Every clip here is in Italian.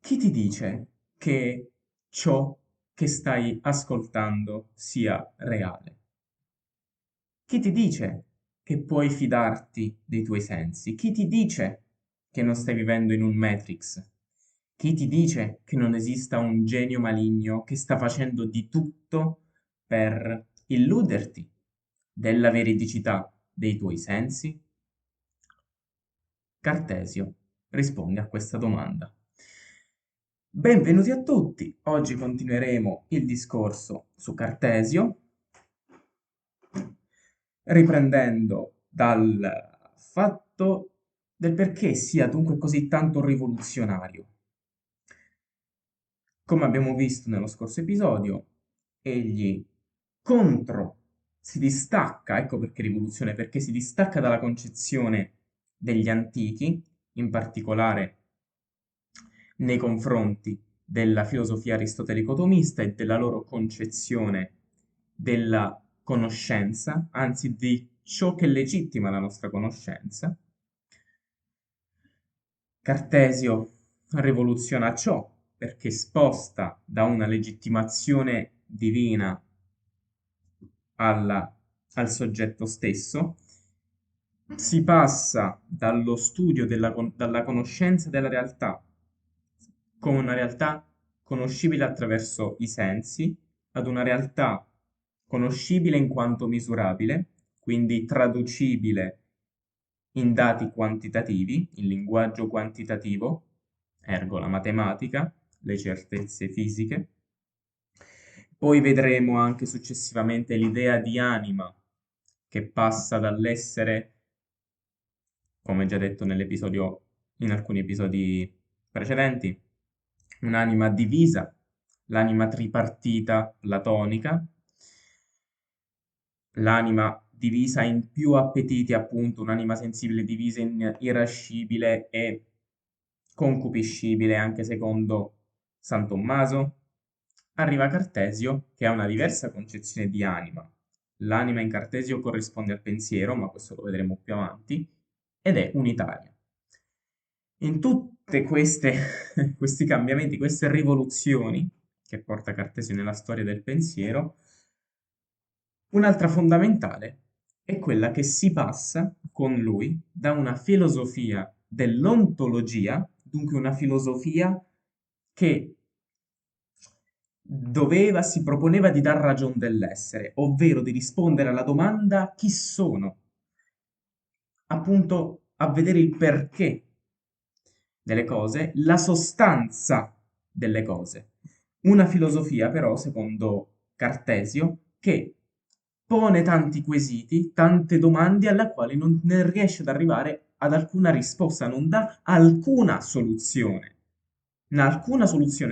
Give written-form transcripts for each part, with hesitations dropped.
Chi ti dice che ciò che stai ascoltando sia reale? Chi ti dice che puoi fidarti dei tuoi sensi? Chi ti dice che non stai vivendo in un Matrix? Chi ti dice che non esista un genio maligno che sta facendo di tutto per illuderti della veridicità dei tuoi sensi? Cartesio risponde a questa domanda. Benvenuti a tutti, oggi continueremo il discorso su Cartesio, riprendendo dal fatto del perché sia dunque così tanto rivoluzionario. Come abbiamo visto nello scorso episodio, egli contro si distacca, ecco perché rivoluzione, perché si distacca dalla concezione degli antichi, in particolare nei confronti della filosofia aristotelico-tomista e della loro concezione della conoscenza, anzi di ciò che legittima la nostra conoscenza. Cartesio rivoluziona ciò perché sposta da una legittimazione divina al soggetto stesso, si passa dallo studio dalla conoscenza della realtà come una realtà conoscibile attraverso i sensi, ad una realtà conoscibile in quanto misurabile, quindi traducibile in dati quantitativi, in linguaggio quantitativo, ergo la matematica, le certezze fisiche. Poi vedremo anche successivamente l'idea di anima, che passa dall'essere, come già detto in alcuni episodi precedenti, un'anima divisa, l'anima tripartita platonica, l'anima divisa in più appetiti, appunto, un'anima sensibile divisa in irascibile e concupiscibile, anche secondo San Tommaso. Arriva Cartesio, che ha una diversa concezione di anima. L'anima in Cartesio corrisponde al pensiero, ma questo lo vedremo più avanti, ed è unitaria. In tutte questi cambiamenti, queste rivoluzioni che porta Cartesio nella storia del pensiero, un'altra fondamentale è quella che si passa con lui da una filosofia dell'ontologia, dunque una filosofia che si proponeva di dar ragion dell'essere, ovvero di rispondere alla domanda chi sono, appunto a vedere il perché delle cose, la sostanza delle cose. Una filosofia, però, secondo Cartesio, che pone tanti quesiti, tante domande alla quale non ne riesce ad arrivare ad alcuna risposta, non dà alcuna soluzione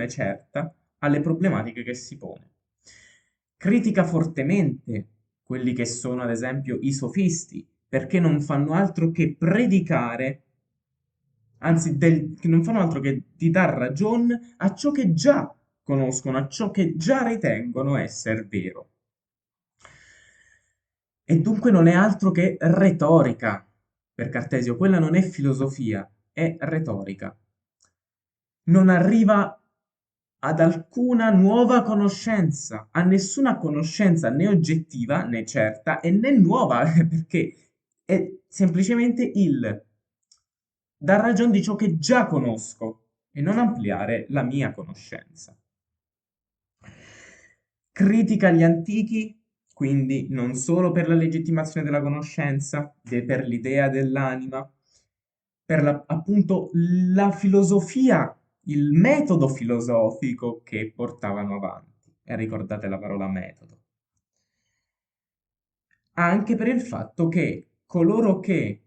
certa alle problematiche che si pone. Critica fortemente quelli che sono, ad esempio, i sofisti, perché non fanno altro che predicare, che non fanno altro che di dar ragione a ciò che già conoscono, a ciò che già ritengono essere vero. E dunque non è altro che retorica per Cartesio, quella non è filosofia, è retorica. Non arriva ad alcuna nuova conoscenza, a nessuna conoscenza né oggettiva né certa e né nuova, perché è semplicemente il dar ragione di ciò che già conosco e non ampliare la mia conoscenza. Critica gli antichi, quindi non solo per la legittimazione della conoscenza, per l'idea dell'anima, per appunto la filosofia, il metodo filosofico che portavano avanti. E ricordate la parola metodo. Anche per il fatto che coloro che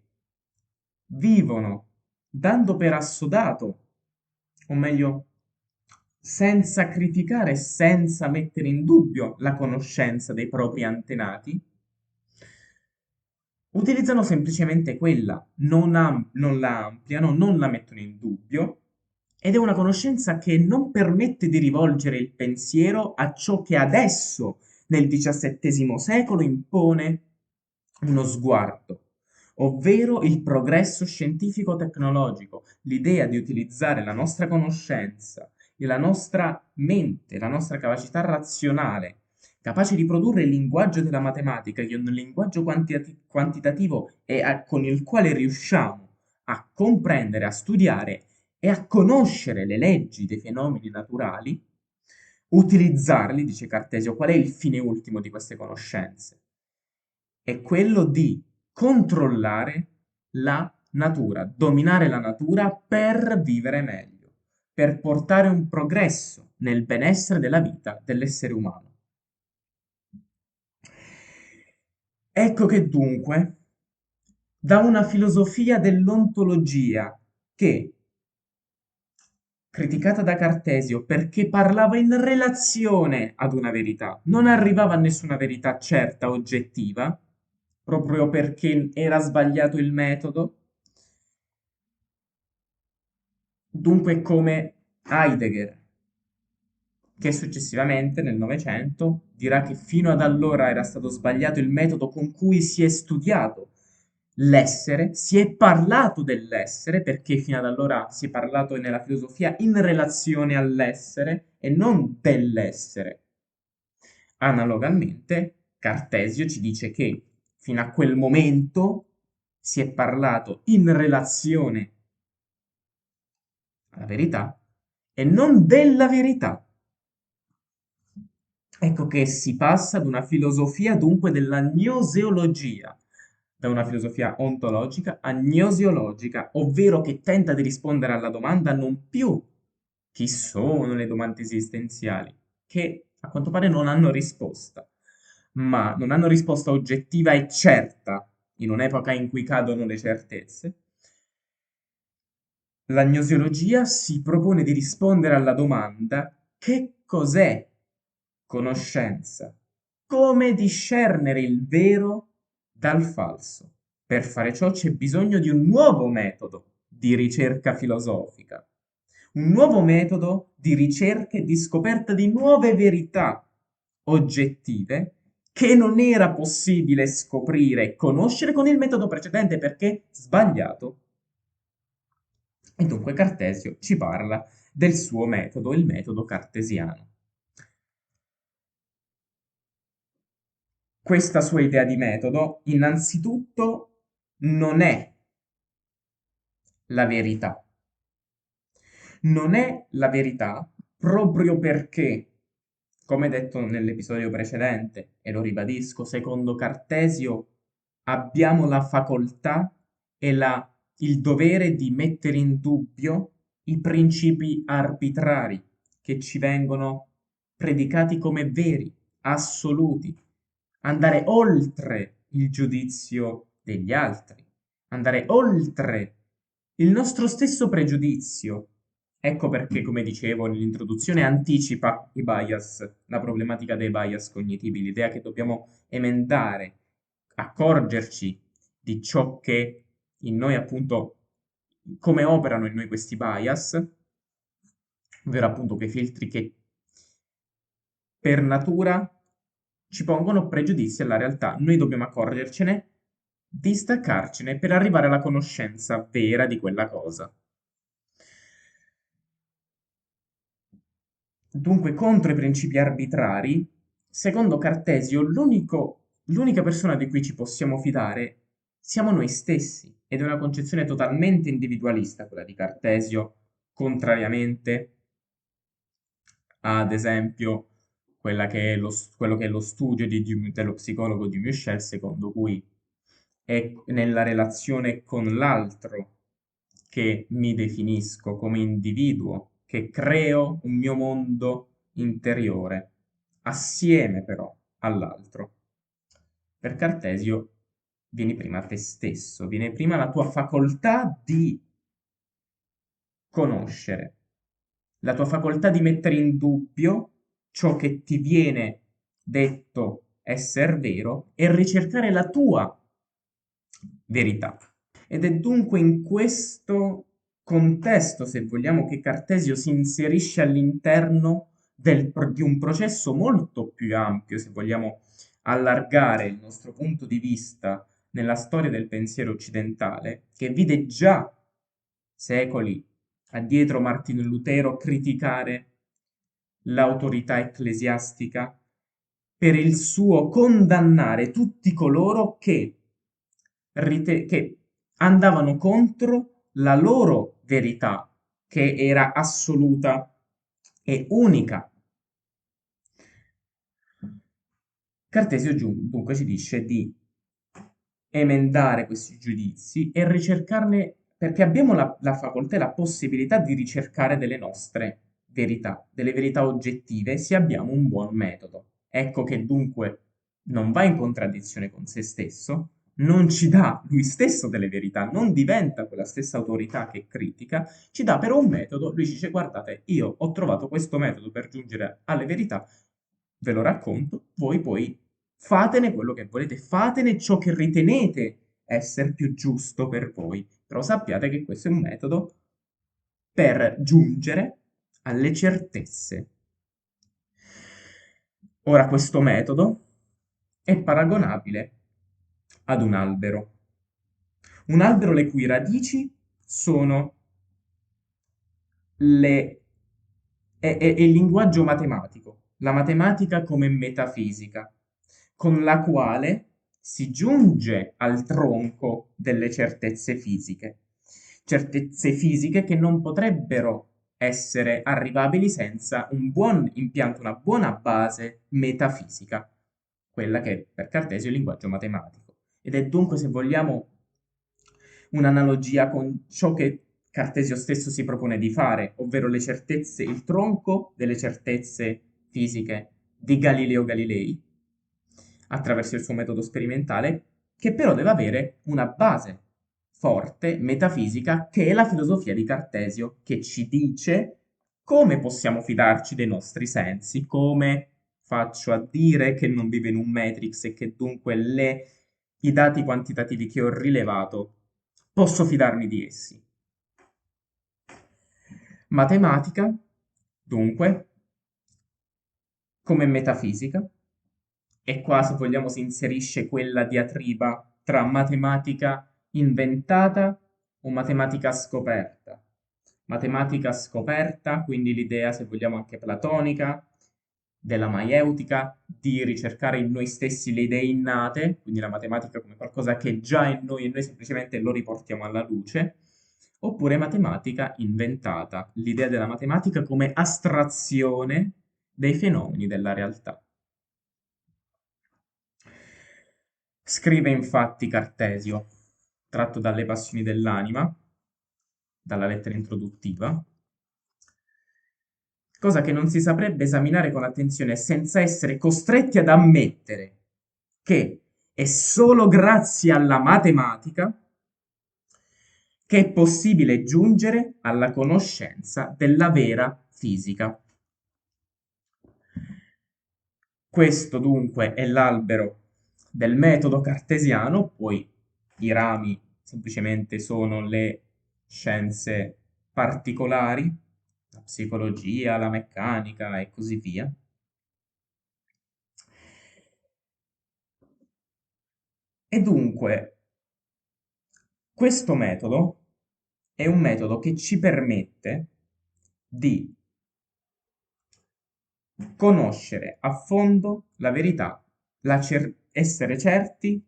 vivono dando per assodato, o meglio, senza criticare, senza mettere in dubbio la conoscenza dei propri antenati, utilizzano semplicemente quella, non la ampliano, non la mettono in dubbio, ed è una conoscenza che non permette di rivolgere il pensiero a ciò che adesso, nel XVII secolo, impone uno sguardo, ovvero il progresso scientifico-tecnologico, l'idea di utilizzare la nostra conoscenza e la nostra mente, la nostra capacità razionale, capace di produrre il linguaggio della matematica, che è un linguaggio quantitativo con il quale riusciamo a comprendere, a studiare e a conoscere le leggi dei fenomeni naturali, utilizzarli, dice Cartesio, qual è il fine ultimo di queste conoscenze? È quello di controllare la natura, dominare la natura per vivere meglio, per portare un progresso nel benessere della vita dell'essere umano. Ecco che dunque, da una filosofia dell'ontologia che, criticata da Cartesio perché parlava in relazione ad una verità, non arrivava a nessuna verità certa, oggettiva, proprio perché era sbagliato il metodo. Dunque come Heidegger, che successivamente nel Novecento dirà che fino ad allora era stato sbagliato il metodo con cui si è studiato l'essere, si è parlato dell'essere, perché fino ad allora si è parlato nella filosofia in relazione all'essere e non dell'essere. Analogamente, Cartesio ci dice che fino a quel momento si è parlato in relazione alla verità e non della verità. Ecco che si passa ad una filosofia dunque della gnoseologia, da una filosofia ontologica a gnosiologica, ovvero che tenta di rispondere alla domanda non più chi sono le domande esistenziali, che a quanto pare non hanno risposta, ma non hanno risposta oggettiva e certa, in un'epoca in cui cadono le certezze. La gnosiologia si propone di rispondere alla domanda: che cos'è conoscenza? Come discernere il vero dal falso? Per fare ciò c'è bisogno di un nuovo metodo di ricerca filosofica, un nuovo metodo di ricerca e di scoperta di nuove verità oggettive che non era possibile scoprire e conoscere con il metodo precedente perché sbagliato. E dunque Cartesio ci parla del suo metodo, il metodo cartesiano. Questa sua idea di metodo, innanzitutto, non è la verità. Non è la verità proprio perché, come detto nell'episodio precedente, e lo ribadisco, secondo Cartesio abbiamo la facoltà e il dovere di mettere in dubbio i principi arbitrari che ci vengono predicati come veri, assoluti, andare oltre il giudizio degli altri, andare oltre il nostro stesso pregiudizio. Ecco perché, come dicevo nell'introduzione, anticipa i bias, la problematica dei bias cognitivi, l'idea che dobbiamo emendare, accorgerci di ciò che in noi, appunto, come operano in noi questi bias, ovvero appunto quei filtri che per natura ci pongono pregiudizi alla realtà. Noi dobbiamo accorgercene, distaccarcene per arrivare alla conoscenza vera di quella cosa. Dunque, contro i principi arbitrari, secondo Cartesio, l'unica persona di cui ci possiamo fidare siamo noi stessi, ed è una concezione totalmente individualista quella di Cartesio, contrariamente ad esempio quello che è lo studio dello psicologo di Michel, secondo cui è nella relazione con l'altro che mi definisco come individuo, che creo un mio mondo interiore, assieme però all'altro. Per Cartesio vieni prima te stesso, viene prima la tua facoltà di conoscere, la tua facoltà di mettere in dubbio ciò che ti viene detto essere vero e ricercare la tua verità. Ed è dunque in questo contesto, se vogliamo, che Cartesio si inserisce all'interno di un processo molto più ampio, se vogliamo allargare il nostro punto di vista nella storia del pensiero occidentale, che vide già secoli addietro Martino Lutero criticare l'autorità ecclesiastica per il suo condannare tutti coloro che andavano contro la loro verità, che era assoluta e unica. Cartesio dunque ci dice di emendare questi giudizi e ricercarne, perché abbiamo la facoltà e la possibilità di ricercare delle nostre verità, delle verità oggettive, se abbiamo un buon metodo. Ecco che dunque non va in contraddizione con se stesso, non ci dà lui stesso delle verità, non diventa quella stessa autorità che critica, ci dà però un metodo, lui ci dice guardate, io ho trovato questo metodo per giungere alle verità, ve lo racconto, voi poi fatene quello che volete, fatene ciò che ritenete essere più giusto per voi, però sappiate che questo è un metodo per giungere alle certezze. Ora, questo metodo è paragonabile ad un albero. Un albero le cui radici sono è il linguaggio matematico, la matematica come metafisica, con la quale si giunge al tronco delle certezze fisiche che non potrebbero essere arrivabili senza un buon impianto, una buona base metafisica, quella che per Cartesio è il linguaggio matematico. Ed è dunque, se vogliamo, un'analogia con ciò che Cartesio stesso si propone di fare, ovvero le certezze, il tronco delle certezze fisiche di Galileo Galilei, attraverso il suo metodo sperimentale, che però deve avere una base forte, metafisica, che è la filosofia di Cartesio, che ci dice come possiamo fidarci dei nostri sensi, come faccio a dire che non vive in un matrix e che dunque i dati quantitativi che ho rilevato posso fidarmi di essi. Matematica, dunque, come metafisica, e qua se vogliamo si inserisce quella diatriba tra matematica inventata o matematica scoperta. Matematica scoperta, quindi l'idea, se vogliamo, anche platonica, della maieutica, di ricercare in noi stessi le idee innate, quindi la matematica come qualcosa che è già in noi e noi semplicemente lo riportiamo alla luce, oppure matematica inventata, l'idea della matematica come astrazione dei fenomeni della realtà. Scrive infatti Cartesio, tratto dalle Passioni dell'anima, dalla lettera introduttiva, cosa che non si saprebbe esaminare con attenzione senza essere costretti ad ammettere che è solo grazie alla matematica che è possibile giungere alla conoscenza della vera fisica. Questo dunque è l'albero del metodo cartesiano, poi i rami semplicemente sono le scienze particolari, la psicologia, la meccanica e così via. E dunque, questo metodo è un metodo che ci permette di conoscere a fondo la verità, essere certi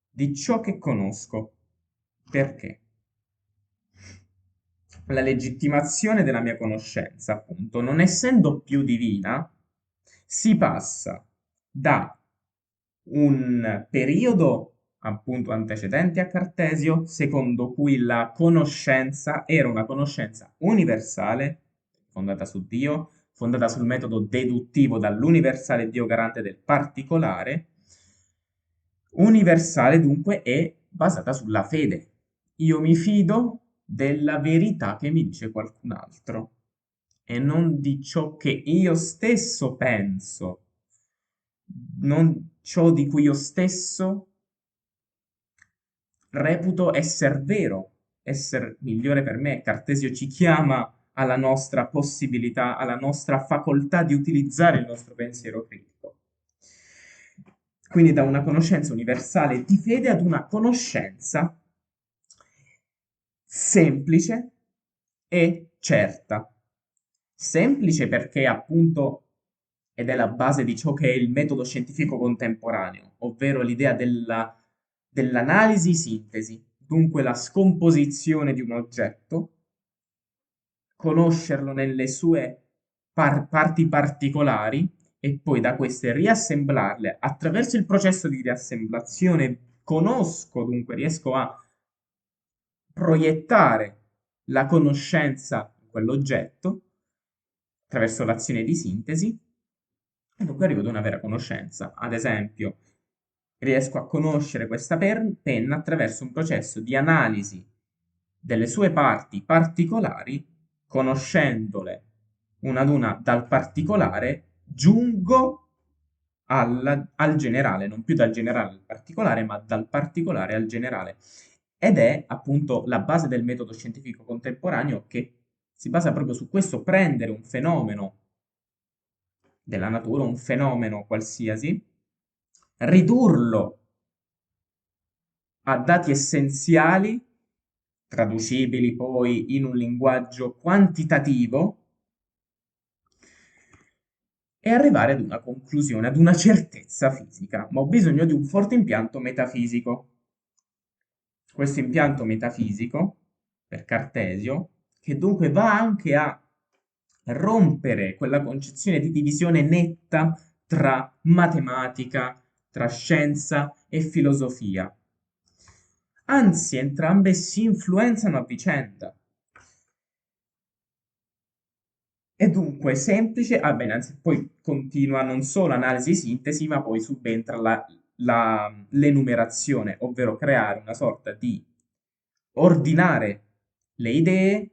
di ciò che conosco. Perché? La legittimazione della mia conoscenza, appunto, non essendo più divina, si passa da un periodo appunto antecedente a Cartesio, secondo cui la conoscenza era una conoscenza universale, fondata su Dio, fondata sul metodo deduttivo dall'universale Dio garante del particolare, universale dunque è basata sulla fede. Io mi fido della verità che mi dice qualcun altro e non di ciò che io stesso penso, non ciò di cui io stesso reputo essere vero, essere migliore per me. Cartesio ci chiama alla nostra possibilità, alla nostra facoltà di utilizzare il nostro pensiero critico. Quindi da una conoscenza universale di fede ad una conoscenza semplice e certa. Semplice perché appunto, ed è la base di ciò che è il metodo scientifico contemporaneo, ovvero l'idea dell'analisi-sintesi, dunque la scomposizione di un oggetto, conoscerlo nelle sue parti particolari e poi da queste riassemblarle attraverso il processo di riassemblazione. Conosco, dunque riesco a proiettare la conoscenza in quell'oggetto attraverso l'azione di sintesi e dunque arrivo ad una vera conoscenza. Ad esempio, riesco a conoscere questa penna attraverso un processo di analisi delle sue parti particolari, conoscendole una ad una dal particolare, giungo al generale, non più dal generale al particolare, ma dal particolare al generale. Ed è appunto la base del metodo scientifico contemporaneo che si basa proprio su questo, prendere un fenomeno della natura, un fenomeno qualsiasi, ridurlo a dati essenziali, traducibili poi in un linguaggio quantitativo, e arrivare ad una conclusione, ad una certezza fisica, ma ho bisogno di un forte impianto metafisico. Questo impianto metafisico, per Cartesio, che dunque va anche a rompere quella concezione di divisione netta tra matematica, tra scienza e filosofia. Anzi, entrambe si influenzano a vicenda. E dunque semplice, bene, anzi, poi continua non solo analisi-sintesi, ma poi subentra l'enumerazione, ovvero creare una sorta di ordinare le idee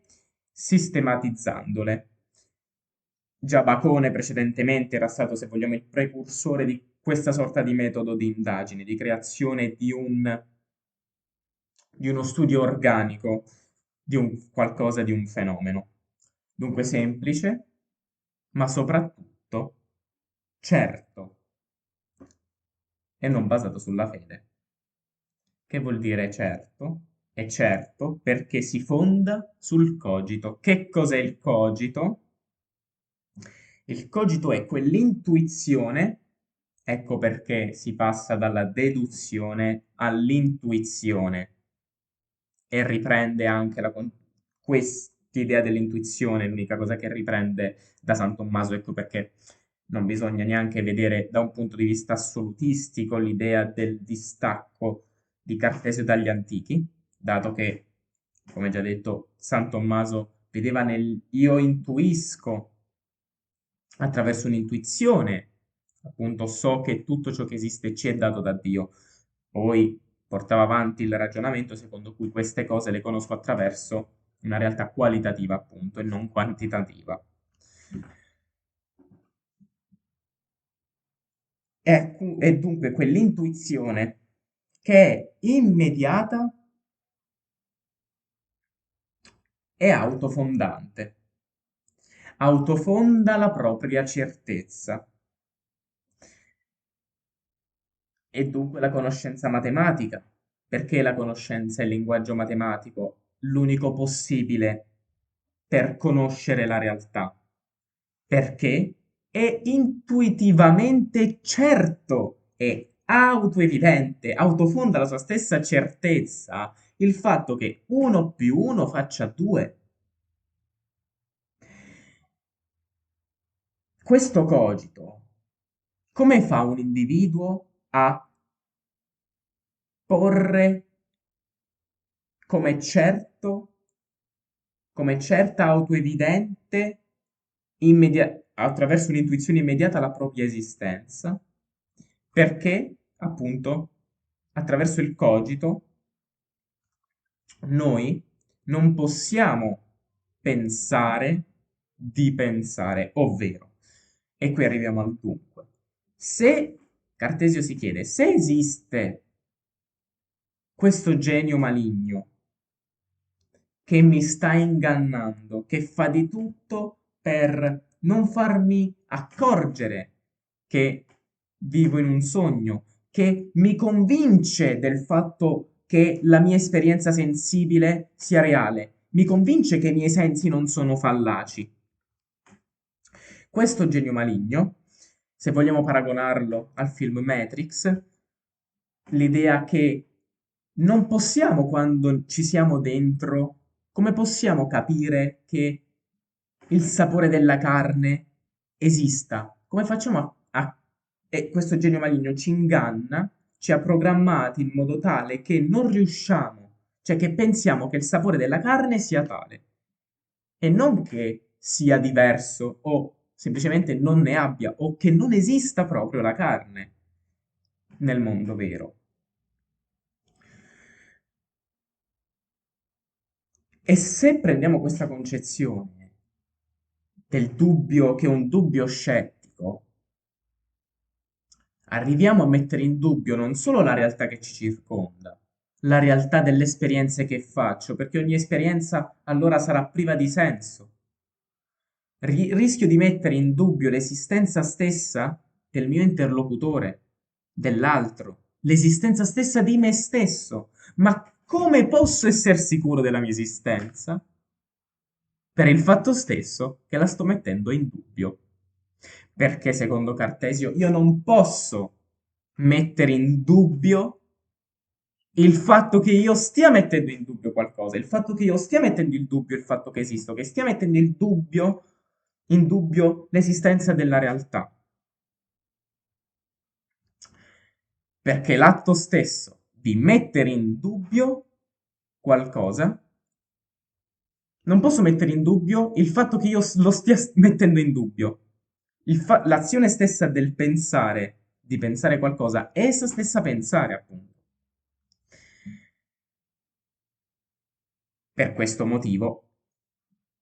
sistematizzandole. Già Bacone precedentemente era stato, se vogliamo, il precursore di questa sorta di metodo di indagine, di creazione di uno studio organico di un qualcosa, di un fenomeno. Dunque semplice, ma soprattutto certo e non basato sulla fede. Che vuol dire certo? È certo perché si fonda sul cogito. Che cos'è il cogito? Il cogito è quell'intuizione, ecco perché si passa dalla deduzione all'intuizione e riprende anche quest'idea dell'intuizione, l'unica cosa che riprende da San Tommaso, ecco perché non bisogna neanche vedere da un punto di vista assolutistico l'idea del distacco di Cartesio dagli antichi, dato che, come già detto, San Tommaso vedeva nel io intuisco attraverso un'intuizione, appunto so che tutto ciò che esiste ci è dato da Dio. Poi portava avanti il ragionamento secondo cui queste cose le conosco attraverso una realtà qualitativa, appunto, e non quantitativa. È dunque quell'intuizione che è immediata e autofondante. Autofonda la propria certezza. E dunque la conoscenza matematica. Perché la conoscenza è il linguaggio matematico, l'unico possibile per conoscere la realtà? Perché è intuitivamente certo e autoevidente, autofonda la sua stessa certezza il fatto che 1 più 1 faccia 2. Questo cogito, come fa un individuo a porre come certo, come certa autoevidente, attraverso un'intuizione immediata la propria esistenza, perché appunto attraverso il cogito noi non possiamo pensare di pensare, ovvero, e qui arriviamo al dunque, se Cartesio si chiede se esiste questo genio maligno che mi sta ingannando, che fa di tutto per non farmi accorgere che vivo in un sogno, che mi convince del fatto che la mia esperienza sensibile sia reale, mi convince che i miei sensi non sono fallaci. Questo genio maligno, se vogliamo paragonarlo al film Matrix, l'idea che non possiamo, quando ci siamo dentro, come possiamo capire che il sapore della carne esista? Come facciamo e questo genio maligno ci inganna, ci ha programmati in modo tale che non riusciamo, cioè che pensiamo che il sapore della carne sia tale e non che sia diverso o semplicemente non ne abbia o che non esista proprio la carne nel mondo vero. E se prendiamo questa concezione del dubbio, che è un dubbio scettico, arriviamo a mettere in dubbio non solo la realtà che ci circonda, la realtà delle esperienze che faccio, perché ogni esperienza allora sarà priva di senso. Rischio di mettere in dubbio l'esistenza stessa del mio interlocutore, dell'altro, l'esistenza stessa di me stesso. Ma come posso essere sicuro della mia esistenza? Per il fatto stesso che la sto mettendo in dubbio. Perché secondo Cartesio io non posso mettere in dubbio il fatto che io stia mettendo in dubbio qualcosa, il fatto che io stia mettendo in dubbio il fatto che esisto, che stia mettendo in dubbio l'esistenza della realtà. Perché l'atto stesso di mettere in dubbio qualcosa, non posso mettere in dubbio il fatto che io lo stia mettendo in dubbio. L'azione stessa del pensare, di pensare qualcosa, è essa stessa pensare, appunto. Per questo motivo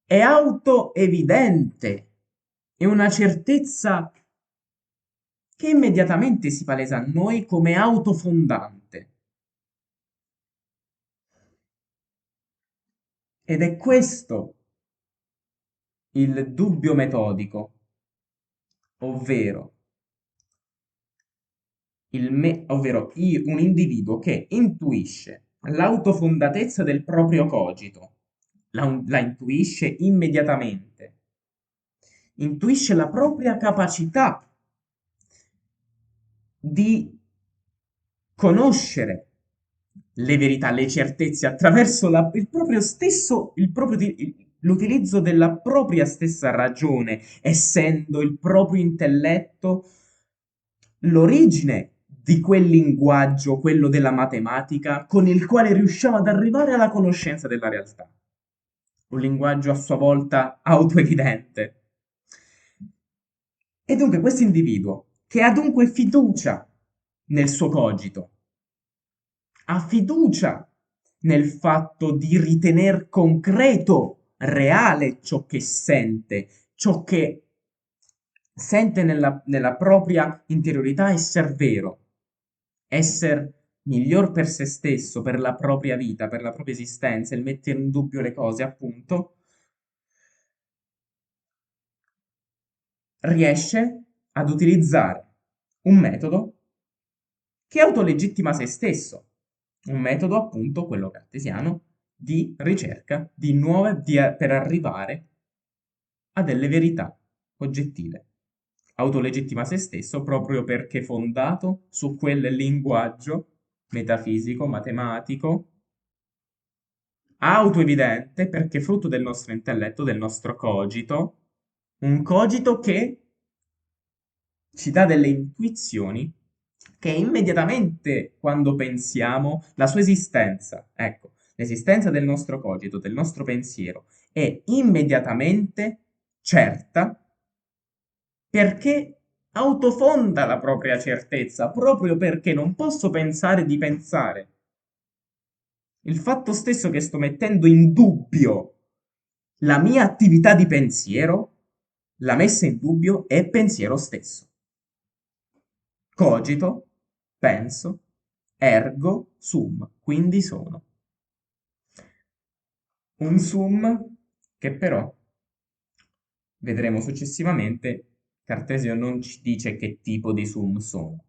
è autoevidente, è una certezza che immediatamente si palesa a noi come autofondante. Ed è questo il dubbio metodico, ovvero, un individuo che intuisce l'autofondatezza del proprio cogito, la intuisce immediatamente, intuisce la propria capacità di conoscere le verità, le certezze attraverso il proprio stesso, l'utilizzo della propria stessa ragione, essendo il proprio intelletto l'origine di quel linguaggio, quello della matematica, con il quale riusciamo ad arrivare alla conoscenza della realtà. Un linguaggio a sua volta autoevidente. E dunque questo individuo, che ha dunque fiducia nel suo cogito, ha fiducia nel fatto di ritener concreto, reale ciò che sente, ciò che sente nella propria interiorità essere vero, essere miglior per se stesso, per la propria vita, per la propria esistenza, il mettere in dubbio le cose, appunto, riesce ad utilizzare un metodo che autolegittima se stesso, un metodo appunto, quello cartesiano, di ricerca di nuove vie per arrivare a delle verità oggettive. Autolegittima se stesso proprio perché fondato su quel linguaggio metafisico, matematico, autoevidente perché frutto del nostro intelletto, del nostro cogito, un cogito che ci dà delle intuizioni che immediatamente quando pensiamo la sua esistenza, ecco, l'esistenza del nostro cogito, del nostro pensiero, è immediatamente certa perché autofonda la propria certezza, proprio perché non posso pensare di pensare. Il fatto stesso che sto mettendo in dubbio la mia attività di pensiero, la messa in dubbio è pensiero stesso. Cogito, penso, ergo sum, quindi sono. Un sum che però, vedremo successivamente, Cartesio non ci dice che tipo di sum sono.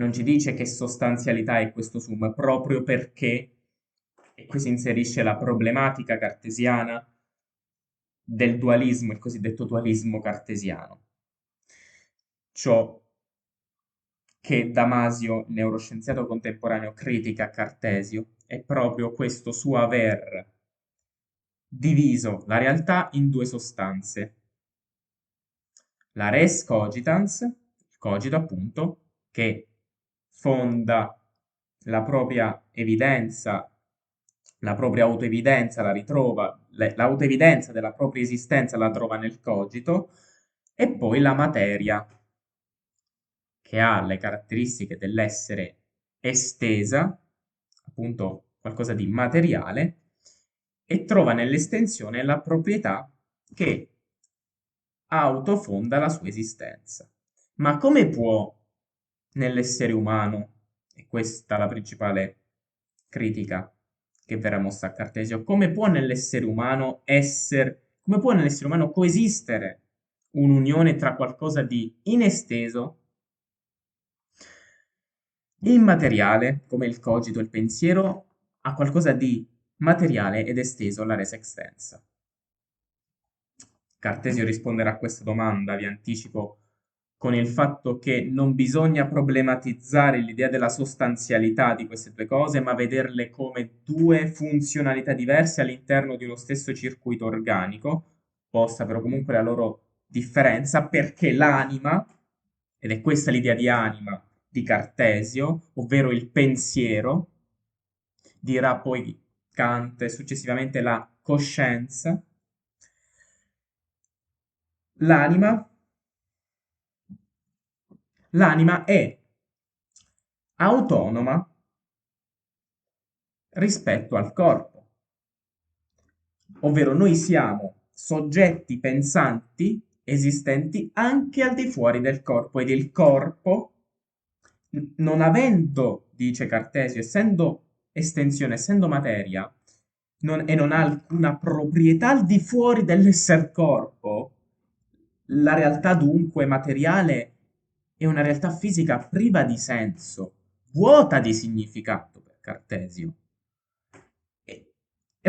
non ci dice che sostanzialità è questo sum, proprio perché, e qui si inserisce la problematica cartesiana del dualismo, il cosiddetto dualismo cartesiano. Ciò che Damasio, il neuroscienziato contemporaneo, critica a Cartesio è proprio questo suo aver diviso la realtà in due sostanze. La res cogitans, il cogito appunto, che fonda la propria evidenza, la propria autoevidenza la ritrova, l'autoevidenza della propria esistenza la trova nel cogito, e poi la materia, che ha le caratteristiche dell'essere estesa, appunto qualcosa di materiale, e trova nell'estensione la proprietà che autofonda la sua esistenza. Ma come può nell'essere umano, e questa è la principale critica che verrà mossa a Cartesio, come può nell'essere umano come può nell'essere umano coesistere un'unione tra qualcosa di inesteso, immateriale, come il cogito e il pensiero, a qualcosa di materiale ed esteso, la res extensa? Cartesio risponderà a questa domanda, vi anticipo, con il fatto che non bisogna problematizzare l'idea della sostanzialità di queste due cose, ma vederle come due funzionalità diverse all'interno di uno stesso circuito organico, posta però comunque la loro differenza, perché l'anima, ed è questa l'idea di anima di Cartesio, ovvero il pensiero, dirà poi Kant e successivamente la coscienza, l'anima l'anima è autonoma rispetto al corpo, ovvero noi siamo soggetti pensanti esistenti anche al di fuori del corpo ed il corpo, non avendo, dice Cartesio, essendo estensione, essendo materia, e non ha alcuna proprietà al di fuori dell'esser corpo, la realtà dunque materiale è una realtà fisica priva di senso, vuota di significato per Cartesio. E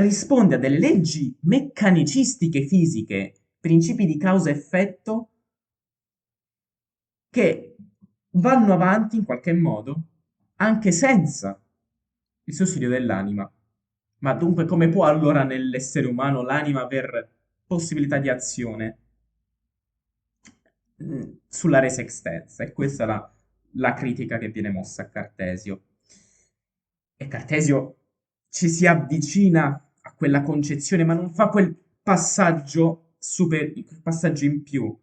risponde a delle leggi meccanicistiche fisiche, principi di causa-effetto, che vanno avanti in qualche modo anche senza il sussidio dell'anima. Ma dunque come può allora nell'essere umano l'anima aver possibilità di azione sulla res extensa? E questa è la critica che viene mossa a Cartesio. E Cartesio ci si avvicina a quella concezione, ma non fa quel passaggio quel passaggio in più,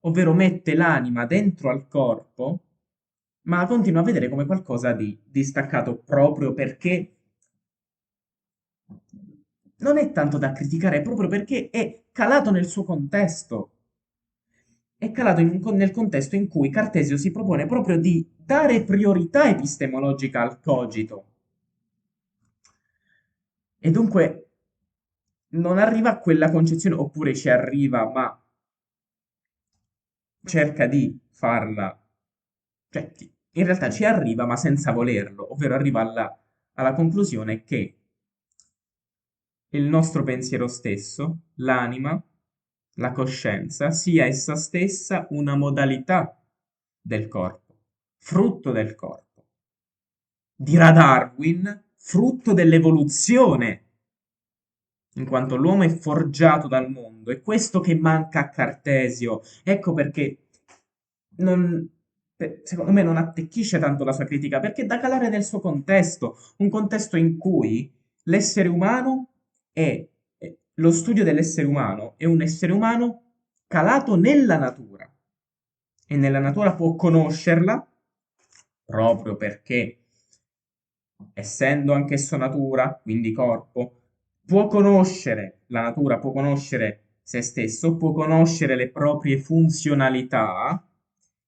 ovvero mette l'anima dentro al corpo, ma la continua a vedere come qualcosa di distaccato proprio perché non è tanto da criticare, proprio perché è calato nel suo contesto. È calato nel contesto in cui Cartesio si propone proprio di dare priorità epistemologica al cogito. E dunque non arriva a quella concezione, oppure ci arriva, ma cerca di farla, cioè in realtà ci arriva, ma senza volerlo, ovvero arriva alla conclusione che il nostro pensiero stesso, l'anima, la coscienza, sia essa stessa una modalità del corpo, frutto del corpo. Dirà Darwin, frutto dell'evoluzione, in quanto l'uomo è forgiato dal mondo. È questo che manca a Cartesio. Ecco perché non, secondo me non attecchisce tanto la sua critica, perché è da calare nel suo contesto, un contesto in cui l'essere umano lo studio dell'essere umano è un essere umano calato nella natura e nella natura può conoscerla proprio perché, essendo anch'esso natura, quindi corpo, può conoscere la natura, può conoscere se stesso, può conoscere le proprie funzionalità,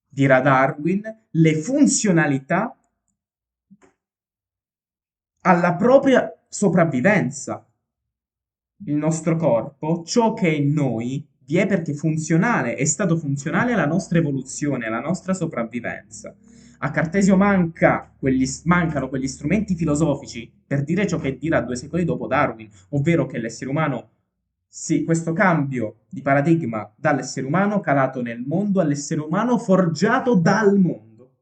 dirà Darwin, le funzionalità alla propria sopravvivenza. Il nostro corpo, ciò che è in noi, vi è perché funzionale, è stato funzionale alla nostra evoluzione, alla nostra sopravvivenza. A Cartesio mancano quegli strumenti filosofici per dire ciò che dirà 2 secoli dopo Darwin, ovvero che l'essere umano, sì, questo cambio di paradigma dall'essere umano calato nel mondo all'essere umano forgiato dal mondo.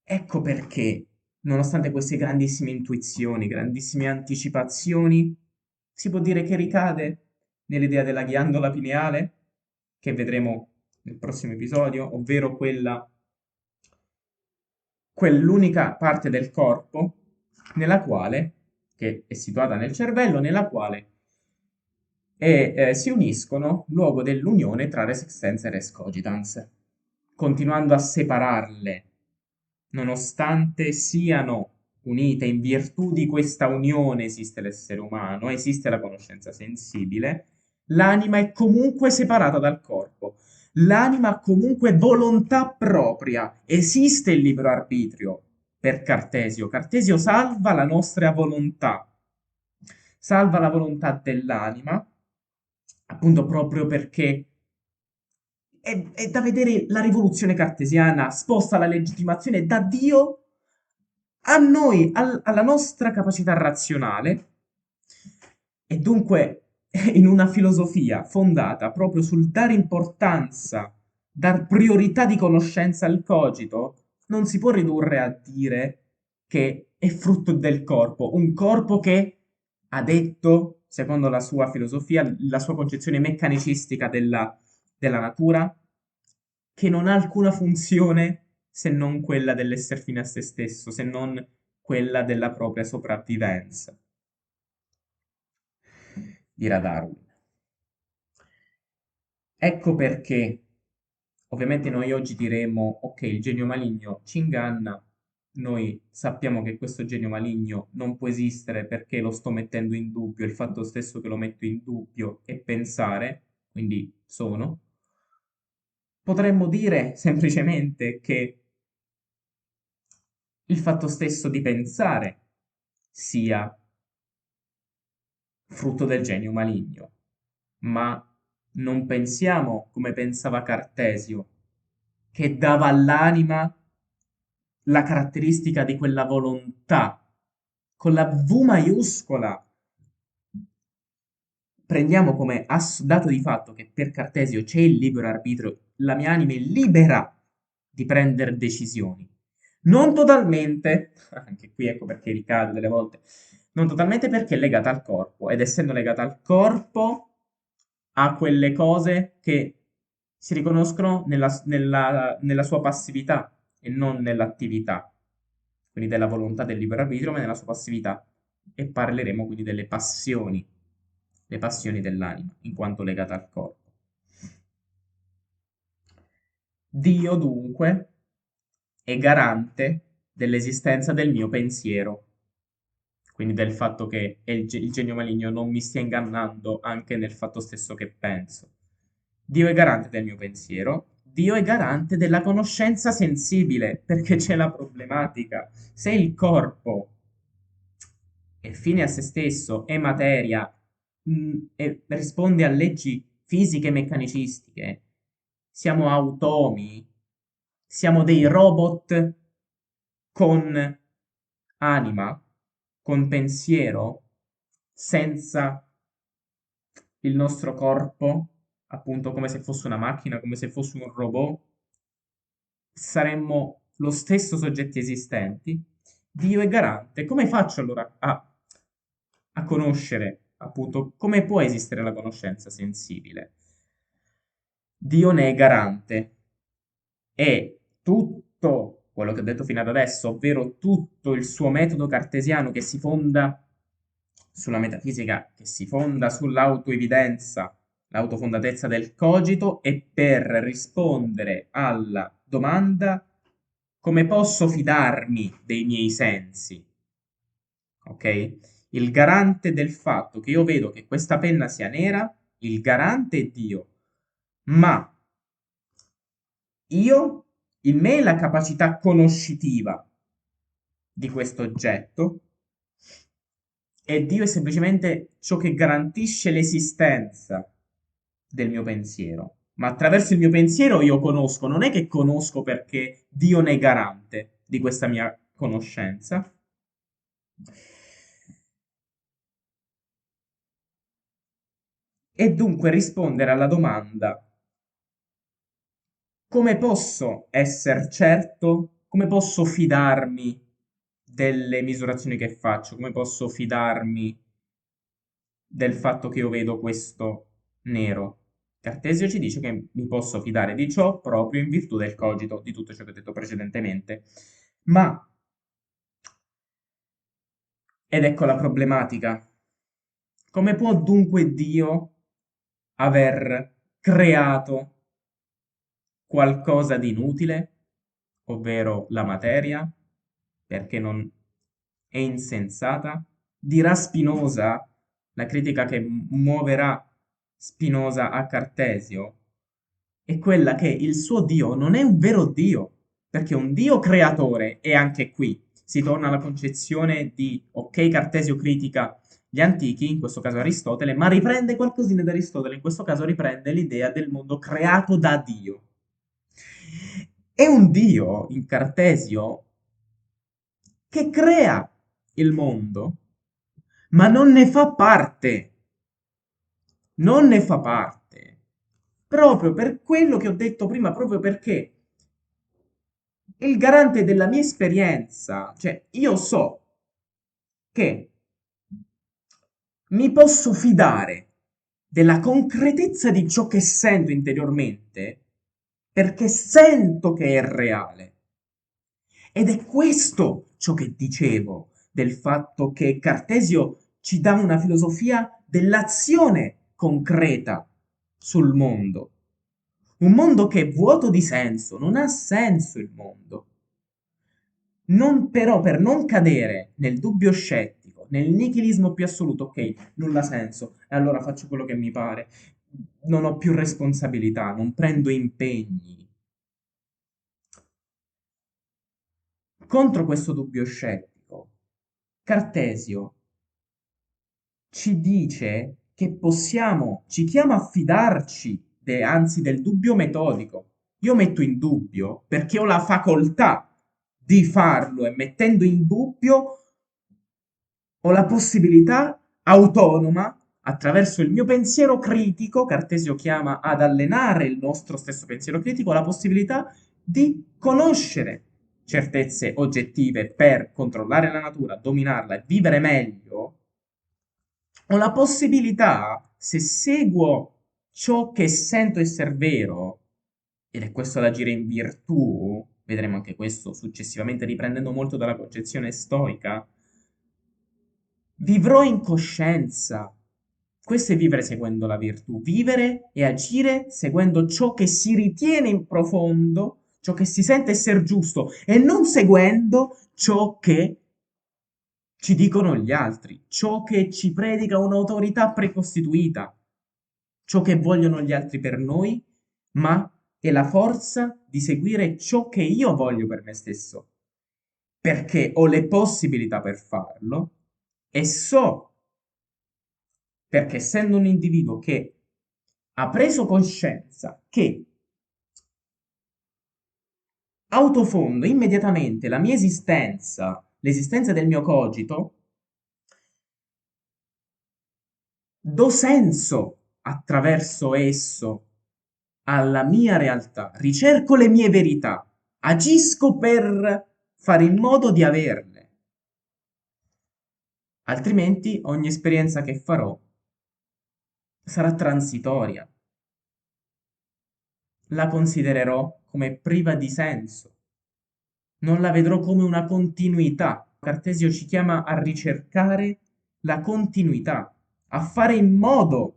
Ecco perché, nonostante queste grandissime intuizioni, grandissime anticipazioni, si può dire che ricade nell'idea della ghiandola pineale, che vedremo nel prossimo episodio, ovvero quell'unica parte del corpo nella quale, che è situata nel cervello, nella quale si uniscono luogo dell'unione tra res extensa e res cogitans, continuando a separarle, nonostante siano unite in virtù di questa unione esiste l'essere umano, esiste la conoscenza sensibile, l'anima è comunque separata dal corpo. L'anima ha comunque volontà propria, esiste il libero arbitrio per Cartesio. Cartesio salva la nostra volontà, salva la volontà dell'anima, appunto proprio perché è da vedere la rivoluzione cartesiana, sposta la legittimazione da Dio a noi, alla nostra capacità razionale, e dunque in una filosofia fondata proprio sul dare importanza, dar priorità di conoscenza al cogito, non si può ridurre a dire che è frutto del corpo, un corpo che ha detto, secondo la sua filosofia, la sua concezione meccanicistica della natura, che non ha alcuna funzione se non quella dell'essere fine a se stesso, se non quella della propria sopravvivenza, dirà Darwin. Ecco perché, ovviamente noi oggi diremo, ok, il genio maligno ci inganna, noi sappiamo che questo genio maligno non può esistere perché lo sto mettendo in dubbio, il fatto stesso che lo metto in dubbio è pensare, quindi sono. Potremmo dire semplicemente che il fatto stesso di pensare sia frutto del genio maligno, ma non pensiamo come pensava Cartesio, che dava all'anima la caratteristica di quella volontà, con la V maiuscola. Prendiamo come dato di fatto che per Cartesio c'è il libero arbitrio, la mia anima è libera di prendere decisioni. Non totalmente, anche qui ecco perché ricade delle volte, non totalmente perché è legata al corpo, ed essendo legata al corpo ha quelle cose che si riconoscono nella sua passività e non nell'attività, quindi della volontà del libero arbitrio, ma nella sua passività. E parleremo quindi delle passioni, le passioni dell'anima, in quanto legata al corpo. Dio dunque è garante dell'esistenza del mio pensiero, quindi del fatto che il genio maligno non mi stia ingannando anche nel fatto stesso che penso. Dio è garante del mio pensiero, Dio è garante della conoscenza sensibile, perché c'è la problematica. Se il corpo è fine a se stesso, è materia, e risponde a leggi fisiche e meccanicistiche, siamo automi, siamo dei robot con anima, con pensiero, senza il nostro corpo, appunto come se fosse una macchina, come se fosse un robot, saremmo lo stesso soggetti esistenti. Dio è garante. Come faccio allora a conoscere, appunto, come può esistere la conoscenza sensibile? Dio ne è garante e tutto quello che ho detto fino ad adesso, ovvero tutto il suo metodo cartesiano che si fonda sulla metafisica, che si fonda sull'autoevidenza, l'autofondatezza del cogito, e per rispondere alla domanda come posso fidarmi dei miei sensi, ok? Il garante del fatto che io vedo che questa penna sia nera, il garante è Dio, ma io, in me, la capacità conoscitiva di questo oggetto, e Dio è semplicemente ciò che garantisce l'esistenza del mio pensiero, ma attraverso il mio pensiero io conosco, non è che conosco perché Dio ne è garante di questa mia conoscenza. E dunque rispondere alla domanda: come posso essere certo? Come posso fidarmi delle misurazioni che faccio? Come posso fidarmi del fatto che io vedo questo nero? Cartesio ci dice che mi posso fidare di ciò proprio in virtù del cogito, di tutto ciò che ho detto precedentemente. Ma, ed ecco la problematica, come può dunque Dio aver creato qualcosa di inutile, ovvero la materia, perché non è insensata? Dirà Spinoza, la critica che muoverà Spinoza a Cartesio, è quella che il suo Dio non è un vero Dio, perché un Dio creatore, e anche qui si torna alla concezione di, ok, Cartesio critica gli antichi, in questo caso Aristotele, ma riprende qualcosina da Aristotele, in questo caso riprende l'idea del mondo creato da Dio. È un Dio in Cartesio che crea il mondo, ma non ne fa parte. Non ne fa parte. Proprio per quello che ho detto prima, proprio perché il garante della mia esperienza, cioè io so che mi posso fidare della concretezza di ciò che sento interiormente perché sento che è reale. Ed è questo ciò che dicevo del fatto che Cartesio ci dà una filosofia dell'azione concreta sul mondo. Un mondo che è vuoto di senso, non ha senso il mondo. Non, però, per non cadere nel dubbio scettico, nel nichilismo più assoluto, ok, nulla senso, e allora faccio quello che mi pare, non ho più responsabilità, non prendo impegni. Contro questo dubbio scettico, Cartesio ci dice che possiamo, ci chiama a fidarci, anzi del dubbio metodico. Io metto in dubbio perché ho la facoltà di farlo e mettendo in dubbio ho la possibilità autonoma, attraverso il mio pensiero critico, Cartesio chiama ad allenare il nostro stesso pensiero critico, la possibilità di conoscere certezze oggettive per controllare la natura, dominarla e vivere meglio, ho la possibilità, se seguo ciò che sento essere vero, ed è questo l'agire in virtù, vedremo anche questo successivamente riprendendo molto dalla concezione stoica, vivrò in coscienza. Questo è vivere seguendo la virtù, vivere e agire seguendo ciò che si ritiene in profondo, ciò che si sente essere giusto e non seguendo ciò che ci dicono gli altri, ciò che ci predica un'autorità precostituita, ciò che vogliono gli altri per noi, ma è la forza di seguire ciò che io voglio per me stesso, perché ho le possibilità per farlo e so, perché essendo un individuo che ha preso coscienza che autofondo immediatamente la mia esistenza, l'esistenza del mio cogito, do senso attraverso esso alla mia realtà, ricerco le mie verità, agisco per fare in modo di averle, altrimenti ogni esperienza che farò sarà transitoria, la considererò come priva di senso, non la vedrò come una continuità. Cartesio ci chiama a ricercare la continuità, a fare in modo,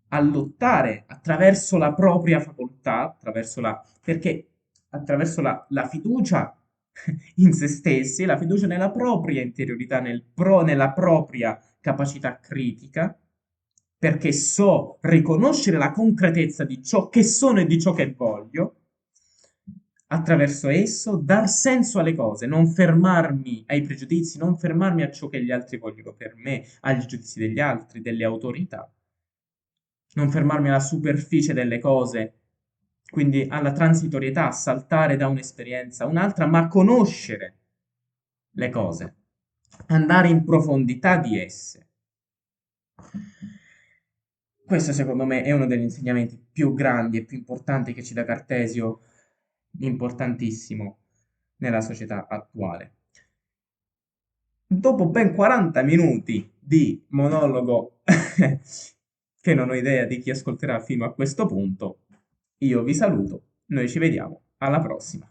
a lottare attraverso la propria facoltà, perché attraverso la fiducia in se stessi, la fiducia nella propria interiorità, nella propria capacità critica, perché so riconoscere la concretezza di ciò che sono e di ciò che voglio, attraverso esso dar senso alle cose, non fermarmi ai pregiudizi, non fermarmi a ciò che gli altri vogliono per me, agli giudizi degli altri, delle autorità, non fermarmi alla superficie delle cose, quindi alla transitorietà, saltare da un'esperienza a un'altra, ma conoscere le cose, andare in profondità di esse. Questo secondo me è uno degli insegnamenti più grandi e più importanti che ci dà Cartesio, importantissimo nella società attuale. Dopo ben 40 minuti di monologo, che non ho idea di chi ascolterà fino a questo punto, io vi saluto, noi ci vediamo alla prossima.